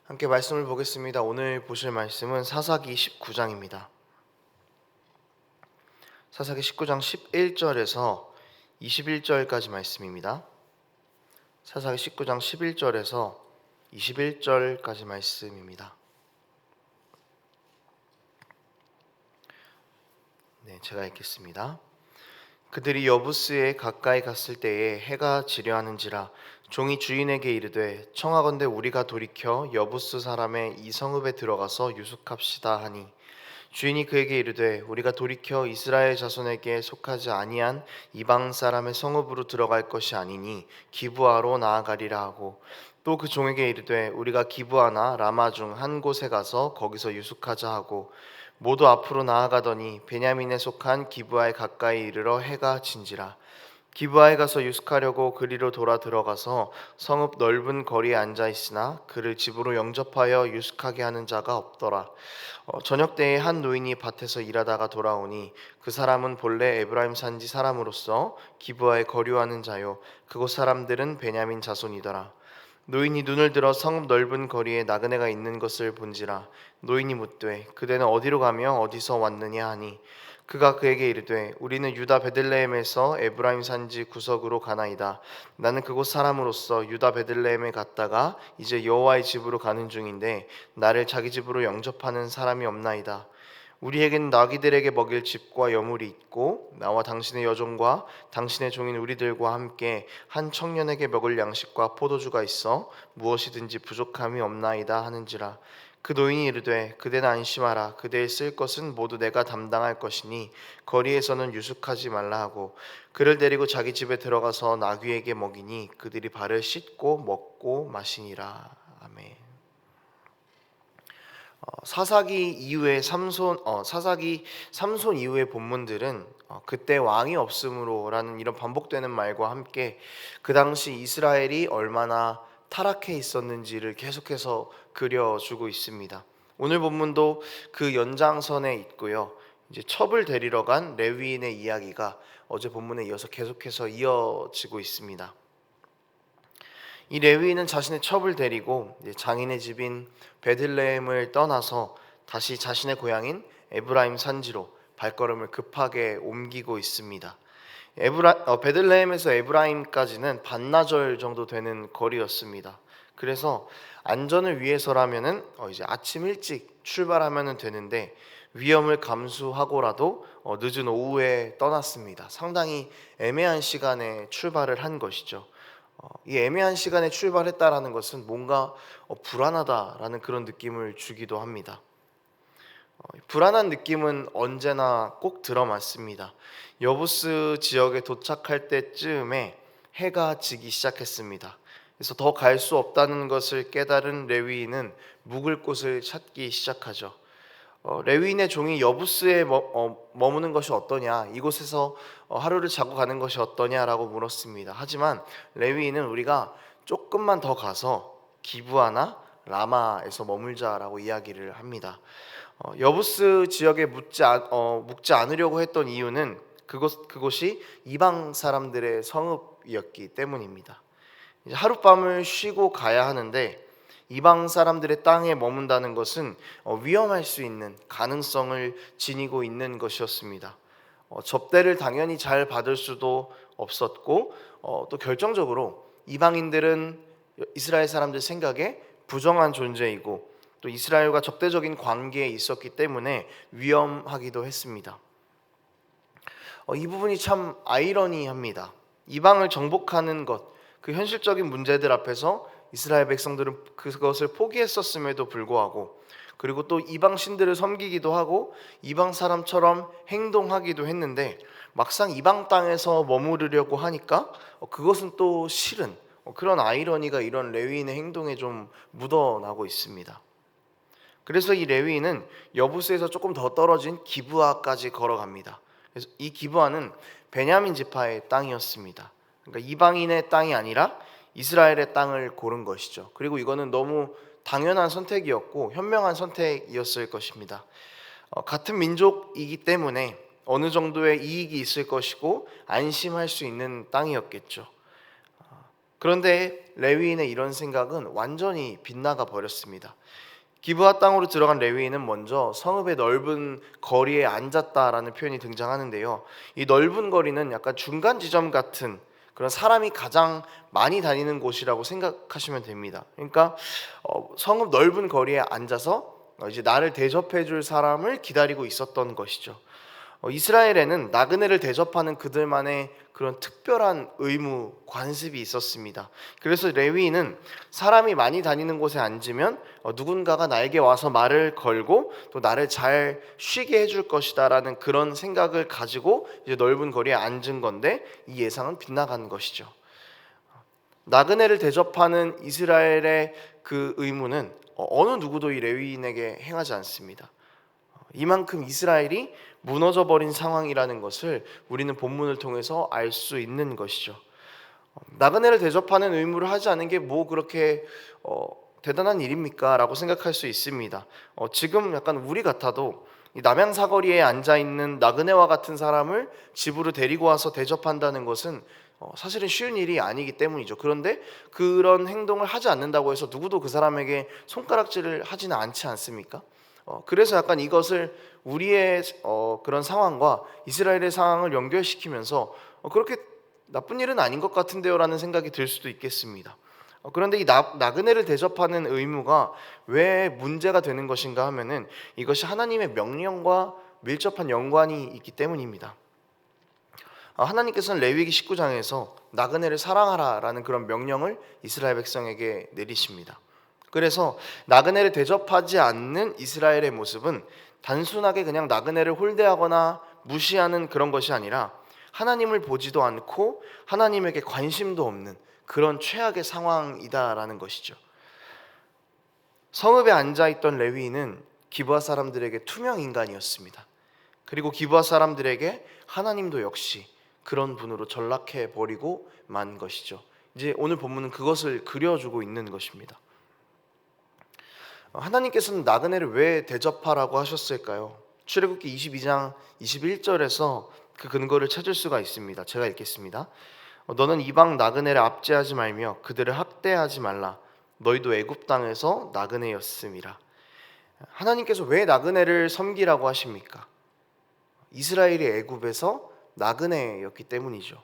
함께 말씀을 보겠습니다. 오늘 보실 말씀은 사사기 19장입니다. 사사기 19장 11절에서 21절까지 말씀입니다. 사사기 19장 11절에서 21절까지 말씀입니다. 제가 읽겠습니다. 그들이 여부스에 가까이 갔을 때에 해가 지려하는지라 종이 주인에게 이르되 청하건대 우리가 돌이켜 여부스 사람의 이 성읍에 들어가서 유숙합시다 하니 주인이 그에게 이르되 우리가 돌이켜 이스라엘 자손에게 속하지 아니한 이방 사람의 성읍으로 들어갈 것이 아니니 기브아로 나아가리라 하고 또 그 종에게 이르되 우리가 기브아나 라마 중 한 곳에 가서 거기서 유숙하자 하고 모두 앞으로 나아가더니 베냐민에 속한 기브아에 가까이 이르러 해가 진지라 기브아에 가서 유숙하려고 그리로 돌아 들어가서 성읍 넓은 거리에 앉아 있으나 그를 집으로 영접하여 유숙하게 하는 자가 없더라. 저녁 때에 한 노인이 밭에서 일하다가 돌아오니 그 사람은 본래 에브라임 산지 사람으로서 기브아에 거류하는 자요 그곳 사람들은 베냐민 자손이더라. 노인이 눈을 들어 성읍 넓은 거리에 나그네가 있는 것을 본지라 노인이 묻되 그대는 어디로 가며 어디서 왔느냐 하니 그가 그에게 이르되 우리는 유다 베들레헴에서 에브라임 산지 구석으로 가나이다. 나는 그곳 사람으로서 유다 베들레헴에 갔다가 이제 여호와의 집으로 가는 중인데 나를 자기 집으로 영접하는 사람이 없나이다. 우리에게는 나귀들에게 먹일 집과 여물이 있고 나와 당신의 여종과 당신의 종인 우리들과 함께 한 청년에게 먹을 양식과 포도주가 있어 무엇이든지 부족함이 없나이다 하는지라. 그 노인이 이르되 그대는 안심하라. 그대의 쓸 것은 모두 내가 담당할 것이니 거리에서는 유숙하지 말라 하고 그를 데리고 자기 집에 들어가서 나귀에게 먹이니 그들이 발을 씻고 먹고 마시니라. 아멘. 사사기 삼손 이후의 본문들은 그때 왕이 없으므로라는 이런 반복되는 말과 함께 그 당시 이스라엘이 얼마나 타락해 있었는지를 계속해서 그려주고 있습니다. 오늘 본문도 그 연장선에 있고요. 이제 첩을 데리러 간 레위인의 이야기가 어제 본문에 이어서 계속해서 이어지고 있습니다. 이 레위인은 자신의 첩을 데리고 장인의 집인 베들레헴을 떠나서 다시 자신의 고향인 에브라임 산지로 발걸음을 급하게 옮기고 있습니다. 베들레헴에서 에브라임까지는 반나절 정도 되는 거리였습니다. 그래서 안전을 위해서라면은 이제 아침 일찍 출발하면 되는데 위험을 감수하고라도 늦은 오후에 떠났습니다. 상당히 애매한 시간에 출발을 한 것이죠. 이 애매한 시간에 출발했다라는 것은 뭔가 불안하다라는 그런 느낌을 주기도 합니다. 불안한 느낌은 언제나 꼭 들어맞습니다. 여부스 지역에 도착할 때쯤에 해가 지기 시작했습니다. 그래서 더 갈 수 없다는 것을 깨달은 레위인은 묵을 곳을 찾기 시작하죠. 레위인의 종이 여부스에 머무는 것이 어떠냐, 이곳에서 하루를 자고 가는 것이 어떠냐라고 물었습니다. 하지만 레위인은 우리가 조금만 더 가서 기브아나 라마에서 머물자라고 이야기를 합니다. 여부스 지역에 묵지 않으려고 했던 이유는 그곳이 이방 사람들의 성읍이었기 때문입니다. 이제 하룻밤을 쉬고 가야 하는데 이방 사람들의 땅에 머문다는 것은 위험할 수 있는 가능성을 지니고 있는 것이었습니다. 접대를 당연히 잘 받을 수도 없었고 또 결정적으로 이방인들은 이스라엘 사람들 생각에 부정한 존재이고 또 이스라엘과 적대적인 관계에 있었기 때문에 위험하기도 했습니다. 이 부분이 참 아이러니합니다. 이방을 정복하는 것, 그 현실적인 문제들 앞에서 이스라엘 백성들은 그것을 포기했었음에도 불구하고 그리고 또 이방 신들을 섬기기도 하고 이방 사람처럼 행동하기도 했는데 막상 이방 땅에서 머무르려고 하니까 그것은 또 싫은 그런 아이러니가 이런 레위인의 행동에 좀 묻어나고 있습니다. 그래서 이 레위인은 여부스에서 조금 더 떨어진 기브아까지 걸어갑니다. 그래서 이 기브아는 베냐민 지파의 땅이었습니다. 그러니까 이방인의 땅이 아니라 이스라엘의 땅을 고른 것이죠. 그리고 이거는 너무 당연한 선택이었고 현명한 선택이었을 것입니다. 같은 민족이기 때문에 어느 정도의 이익이 있을 것이고 안심할 수 있는 땅이었겠죠. 그런데 레위인의 이런 생각은 완전히 빗나가 버렸습니다. 기브아 땅으로 들어간 레위인은 먼저 성읍의 넓은 거리에 앉았다라는 표현이 등장하는데요. 이 넓은 거리는 약간 중간 지점 같은 그런 사람이 가장 많이 다니는 곳이라고 생각하시면 됩니다. 그러니까 성읍 넓은 거리에 앉아서 이제 나를 대접해 줄 사람을 기다리고 있었던 것이죠. 이스라엘에는 나그네를 대접하는 그들만의 그런 특별한 의무, 관습이 있었습니다. 그래서 레위인은 사람이 많이 다니는 곳에 앉으면 누군가가 나에게 와서 말을 걸고 또 나를 잘 쉬게 해줄 것이다라는 그런 생각을 가지고 이제 넓은 거리에 앉은 건데, 이 예상은 빗나간 것이죠. 나그네를 대접하는 이스라엘의 그 의무는 어느 누구도 이 레위인에게 행하지 않습니다. 이만큼 이스라엘이 무너져 버린 상황이라는 것을 우리는 본문을 통해서 알 수 있는 것이죠. 나그네를 대접하는 의무를 하지 않은 게 뭐 그렇게 대단한 일입니까? 라고 생각할 수 있습니다. 지금 약간 우리 같아도 이 남양 사거리에 앉아 있는 나그네와 같은 사람을 집으로 데리고 와서 대접한다는 것은 사실은 쉬운 일이 아니기 때문이죠. 그런데 그런 행동을 하지 않는다고 해서 누구도 그 사람에게 손가락질을 하지는 않지 않습니까? 그래서 약간 이것을 우리의 그런 상황과 이스라엘의 상황을 연결시키면서 그렇게 나쁜 일은 아닌 것 같은데요라는 생각이 들 수도 있겠습니다. 그런데 이 나그네를 대접하는 의무가 왜 문제가 되는 것인가 하면은 이것이 하나님의 명령과 밀접한 연관이 있기 때문입니다. 하나님께서는 레위기 19장에서 나그네를 사랑하라라는 그런 명령을 이스라엘 백성에게 내리십니다. 그래서 나그네를 대접하지 않는 이스라엘의 모습은 단순하게 그냥 나그네를 홀대하거나 무시하는 그런 것이 아니라 하나님을 보지도 않고 하나님에게 관심도 없는 그런 최악의 상황이다라는 것이죠. 성읍에 앉아있던 레위인은 기브아 사람들에게 투명 인간이었습니다. 그리고 기브아 사람들에게 하나님도 역시 그런 분으로 전락해 버리고 만 것이죠. 이제 오늘 본문은 그것을 그려주고 있는 것입니다. 하나님께서는 나그네를 왜 대접하라고 하셨을까요? 출애굽기 22장 21절에서 그 근거를 찾을 수가 있습니다. 제가 읽겠습니다. 너는 이방 나그네를 압제하지 말며 그들을 학대하지 말라. 너희도 애굽 땅에서 나그네였음이라. 하나님께서 왜 나그네를 섬기라고 하십니까? 이스라엘이 애굽에서 나그네였기 때문이죠.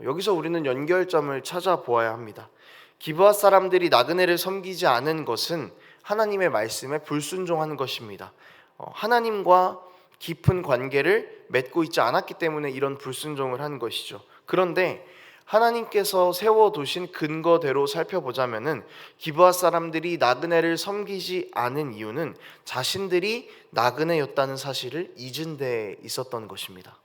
여기서 우리는 연결점을 찾아보아야 합니다. 기브아 사람들이 나그네를 섬기지 않은 것은 하나님의 말씀에 불순종한 것입니다. 하나님과 깊은 관계를 맺고 있지 않았기 때문에 이런 불순종을 한 것이죠. 그런데 하나님께서 세워두신 근거대로 살펴보자면은 기브아 사람들이 나그네를 섬기지 않은 이유는 자신들이 나그네였다는 사실을 잊은 데 있었던 것입니다.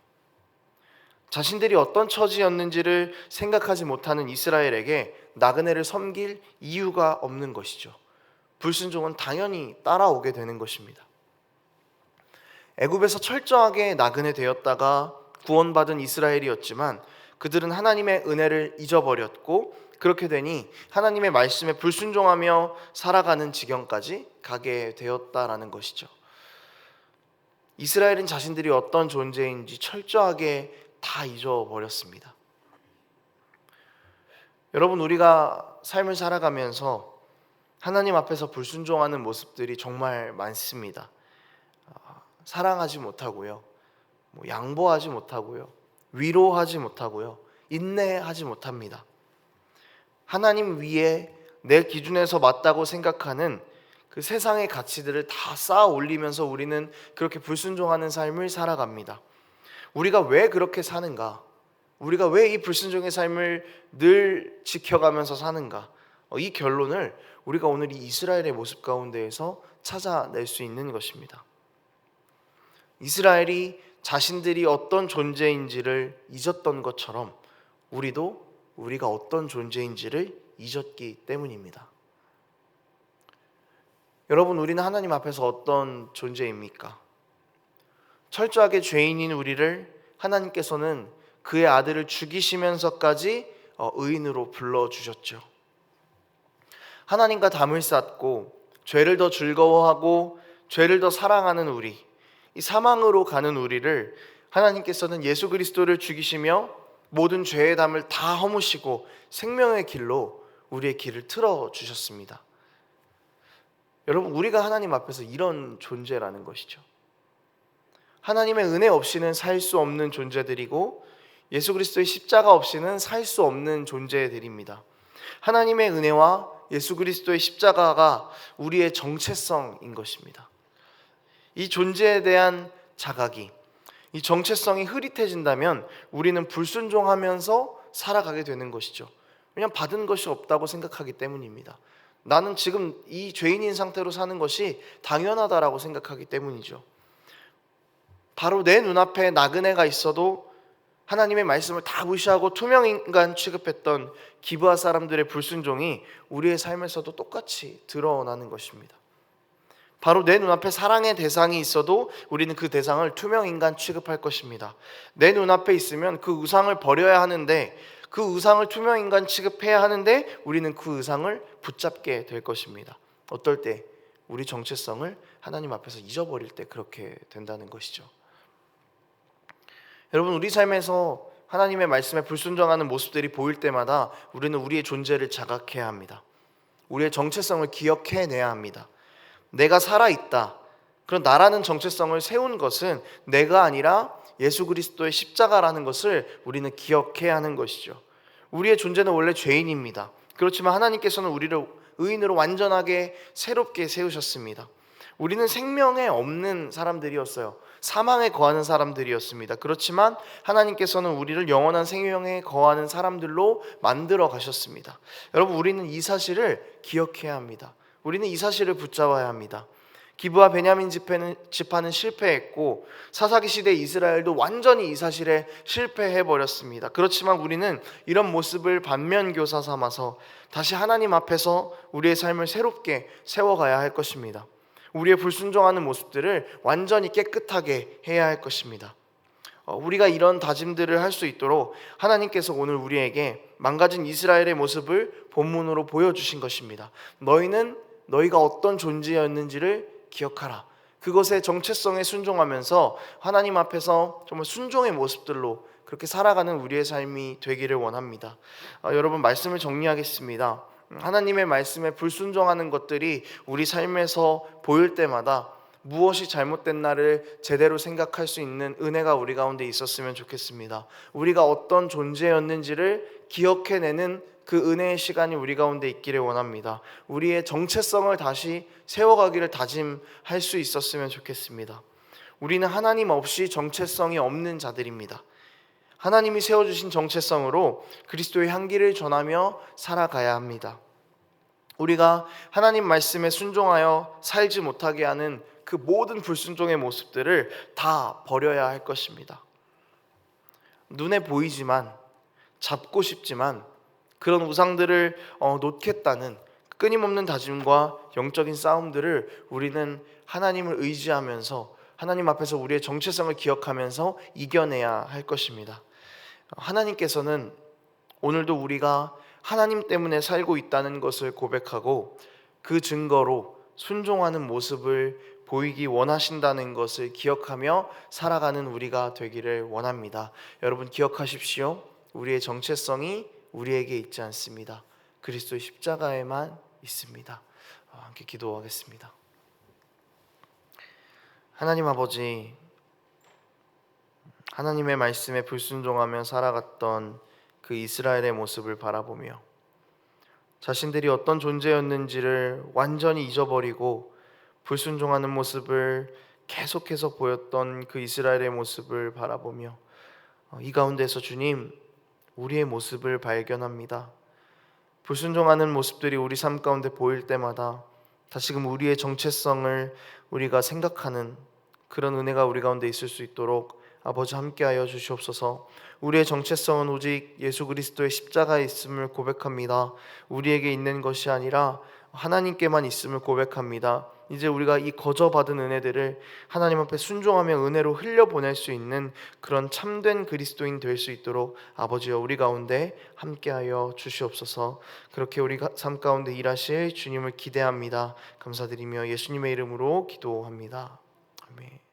자신들이 어떤 처지였는지를 생각하지 못하는 이스라엘에게 나그네를 섬길 이유가 없는 것이죠. 불순종은 당연히 따라오게 되는 것입니다. 애굽에서 철저하게 나그네 되었다가 구원받은 이스라엘이었지만 그들은 하나님의 은혜를 잊어버렸고, 그렇게 되니 하나님의 말씀에 불순종하며 살아가는 지경까지 가게 되었다라는 것이죠. 이스라엘은 자신들이 어떤 존재인지 철저하게 다 잊어버렸습니다. 여러분, 우리가 삶을 살아가면서 하나님 앞에서 불순종하는 모습들이 정말 많습니다. 사랑하지 못하고요, 양보하지 못하고요, 위로하지 못하고요, 인내하지 못합니다. 하나님 위에 내 기준에서 맞다고 생각하는 그 세상의 가치들을 다 쌓아 올리면서 우리는 그렇게 불순종하는 삶을 살아갑니다. 우리가 왜 그렇게 사는가? 우리가 왜 이 불순종의 삶을 늘 지켜가면서 사는가? 이 결론을 우리가 오늘 이 이스라엘의 모습 가운데에서 찾아낼 수 있는 것입니다. 이스라엘이 자신들이 어떤 존재인지를 잊었던 것처럼 우리가 어떤 존재인지를 잊었기 때문입니다. 여러분, 우리는 하나님 앞에서 어떤 존재입니까? 철저하게 죄인인 우리를 하나님께서는 그의 아들을 죽이시면서까지 의인으로 불러주셨죠. 하나님과 담을 쌓고 죄를 더 즐거워하고 죄를 더 사랑하는 우리, 이 사망으로 가는 우리를 하나님께서는 예수 그리스도를 죽이시며 모든 죄의 담을 다 허무시고 생명의 길로 우리의 길을 틀어 주셨습니다. 여러분, 우리가 하나님 앞에서 이런 존재라는 것이죠. 하나님의 은혜 없이는 살 수 없는 존재들이고 예수 그리스도의 십자가 없이는 살 수 없는 존재들입니다. 하나님의 은혜와 예수 그리스도의 십자가가 우리의 정체성인 것입니다. 이 존재에 대한 자각이, 이 정체성이 흐릿해진다면 우리는 불순종하면서 살아가게 되는 것이죠. 왜냐하면 받은 것이 없다고 생각하기 때문입니다. 나는 지금 이 죄인인 상태로 사는 것이 당연하다라고 생각하기 때문이죠. 바로 내 눈앞에 나그네가 있어도 하나님의 말씀을 다 무시하고 투명인간 취급했던 기브아 사람들의 불순종이 우리의 삶에서도 똑같이 드러나는 것입니다. 바로 내 눈앞에 사랑의 대상이 있어도 우리는 그 대상을 투명인간 취급할 것입니다. 내 눈앞에 있으면 그 우상을 버려야 하는데, 그 우상을 투명인간 취급해야 하는데 우리는 그 우상을 붙잡게 될 것입니다. 어떨 때? 우리 정체성을 하나님 앞에서 잊어버릴 때 그렇게 된다는 것이죠. 여러분, 우리 삶에서 하나님의 말씀에 불순종하는 모습들이 보일 때마다 우리는 우리의 존재를 자각해야 합니다. 우리의 정체성을 기억해내야 합니다. 내가 살아있다, 그런 나라는 정체성을 세운 것은 내가 아니라 예수 그리스도의 십자가라는 것을 우리는 기억해야 하는 것이죠. 우리의 존재는 원래 죄인입니다. 그렇지만 하나님께서는 우리를 의인으로 완전하게 새롭게 세우셨습니다. 우리는 생명에 없는 사람들이었어요. 사망에 거하는 사람들이었습니다. 그렇지만 하나님께서는 우리를 영원한 생명에 거하는 사람들로 만들어 가셨습니다. 여러분, 우리는 이 사실을 기억해야 합니다. 우리는 이 사실을 붙잡아야 합니다. 기브와 베냐민 지파는 실패했고 사사기 시대 이스라엘도 완전히 이 사실에 실패해버렸습니다. 그렇지만 우리는 이런 모습을 반면교사 삼아서 다시 하나님 앞에서 우리의 삶을 새롭게 세워가야 할 것입니다. 우리의 불순종하는 모습들을 완전히 깨끗하게 해야 할 것입니다. 우리가 이런 다짐들을 할 수 있도록 하나님께서 오늘 우리에게 망가진 이스라엘의 모습을 본문으로 보여주신 것입니다. 너희는 너희가 어떤 존재였는지를 기억하라. 그것의 정체성에 순종하면서 하나님 앞에서 정말 순종의 모습들로 그렇게 살아가는 우리의 삶이 되기를 원합니다. 여러분, 말씀을 정리하겠습니다. 하나님의 말씀에 불순종하는 것들이 우리 삶에서 보일 때마다 무엇이 잘못된 나를 제대로 생각할 수 있는 은혜가 우리 가운데 있었으면 좋겠습니다. 우리가 어떤 존재였는지를 기억해내는 그 은혜의 시간이 우리 가운데 있기를 원합니다. 우리의 정체성을 다시 세워가기를 다짐할 수 있었으면 좋겠습니다. 우리는 하나님 없이 정체성이 없는 자들입니다. 하나님이 세워주신 정체성으로 그리스도의 향기를 전하며 살아가야 합니다. 우리가 하나님 말씀에 순종하여 살지 못하게 하는 그 모든 불순종의 모습들을 다 버려야 할 것입니다. 눈에 보이지만, 잡고 싶지만 그런 우상들을 놓겠다는 끊임없는 다짐과 영적인 싸움들을 우리는 하나님을 의지하면서 하나님 앞에서 우리의 정체성을 기억하면서 이겨내야 할 것입니다. 하나님께서는 오늘도 우리가 하나님 때문에 살고 있다는 것을 고백하고 그 증거로 순종하는 모습을 보이기 원하신다는 것을 기억하며 살아가는 우리가 되기를 원합니다. 여러분, 기억하십시오. 우리의 정체성이 우리에게 있지 않습니다. 그리스도의 십자가에만 있습니다. 함께 기도하겠습니다. 하나님 아버지, 하나님의 말씀에 불순종하며 살아갔던 그 이스라엘의 모습을 바라보며 자신들이 어떤 존재였는지를 완전히 잊어버리고 불순종하는 모습을 계속해서 보였던 그 이스라엘의 모습을 바라보며 이 가운데서 주님, 우리의 모습을 발견합니다. 불순종하는 모습들이 우리 삶 가운데 보일 때마다 다시금 우리의 정체성을 우리가 생각하는 그런 은혜가 우리 가운데 있을 수 있도록 아버지 함께하여 주시옵소서. 우리의 정체성은 오직 예수 그리스도의 십자가에 있음을 고백합니다. 우리에게 있는 것이 아니라 하나님께만 있음을 고백합니다. 이제 우리가 이 거저받은 은혜들을 하나님 앞에 순종하며 은혜로 흘려보낼 수 있는 그런 참된 그리스도인 될 수 있도록 아버지여 우리 가운데 함께하여 주시옵소서. 그렇게 우리 삶 가운데 일하실 주님을 기대합니다. 감사드리며 예수님의 이름으로 기도합니다. 아멘.